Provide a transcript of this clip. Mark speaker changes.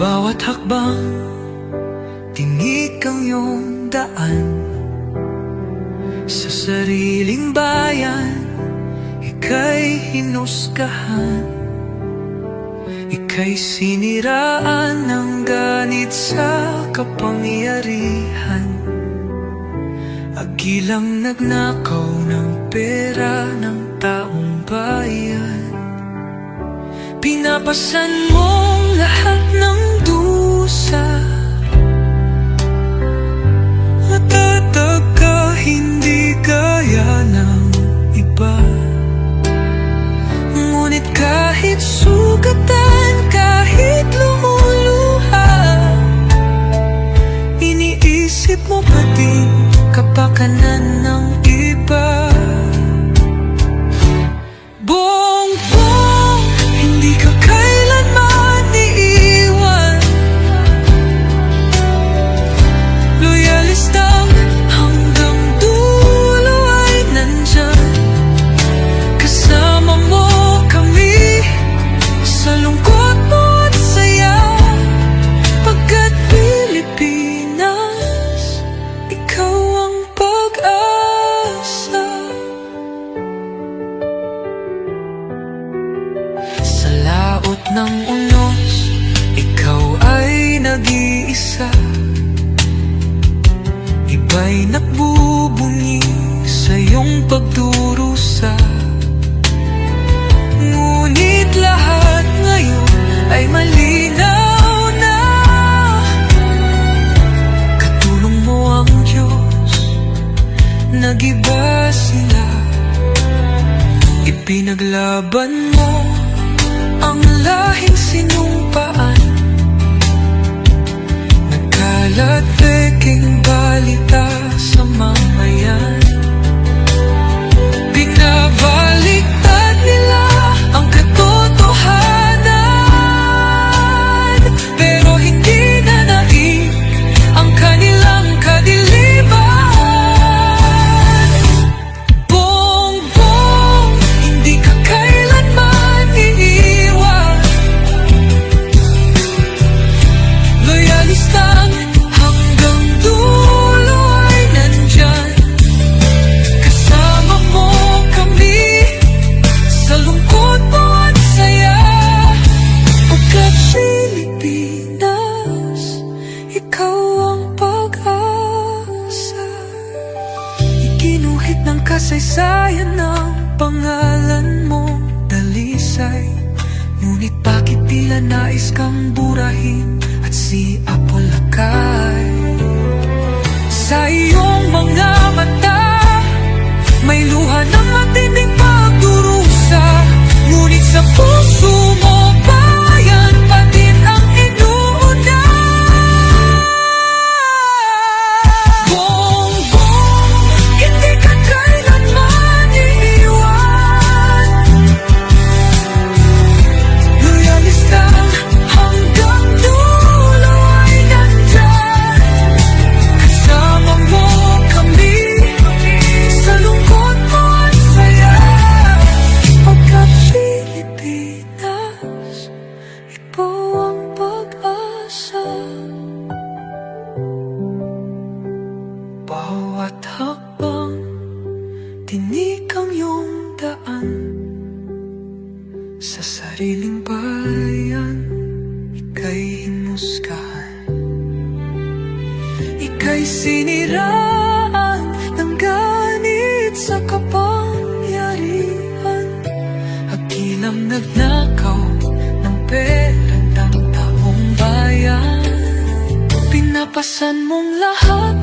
Speaker 1: bawat hakbang, tinik ang iyong daan. Sa sariling bayan, ika'y hinusgahan. Ika'y siniraan ng ganit sa kapangyarihan. Agilang nagnakaw ng pera ng taong bayan. Pinapasan mong lahat ng dusa. Matatag ka, hindi gaya ng iba. Ngunit kahit sugatan, kahit lumuluha, iniisip mo pa din kapakanan ng iba. Bongbong, hindi ka kailanman iiwan. Loyalistang hanggang dulo ay nandyan. Kasama mo kami sa lungkot mo at saya. Pagkat Pilipinas, ikaw ang pag-asa. Sa laot ng unos, ikaw ay nag-iisa. Iba'y nagbubunyi sa iyong pagdurusa. Ngunit lahat ngayon ay malinaw na. Katulong mo ang Diyos, nag-iba sila. Ipinaglaban mo ang lahing sinumpaan. Nagkalat peking balita sa mamayan. Binabaliktad nila ang katotohanan, pero hindi na naig ang kanilang kadiliman. Bongbong, hindi ka kailanman iiwan. Loyalistang hanggang dulo ay nandyan. Kasama mo kami sa lungkot mo at saya. Pagkat Pilipinas, ikaw ang pag-asa. Iginuhit ng kasaysayan ng pangalan mo, dalisay. Ngunit bakit tila nais kang burahin at siapolakay? Sa iyong mga mata, may luha ng matinding pagdurusa. Ngunit sa puso mo, bayan pa din ang inuuna. Bongbong, hindi ka kailanman iiwan. Loyalistang hanggang dulo ay nandyan. Kasama mo kami sa lungkot mo at saya. Pagkat Pilipinas, ikaw ang pag-asa. Bawat hakbang, tinik ang iyong daan. Sa sariling bayan, ika'y hinusgahan. Ika'y siniraan ng ganit sa kapangyarihan. Hagilang nagnakaw ng pera ng taong bayan. Pinapasan mong lahat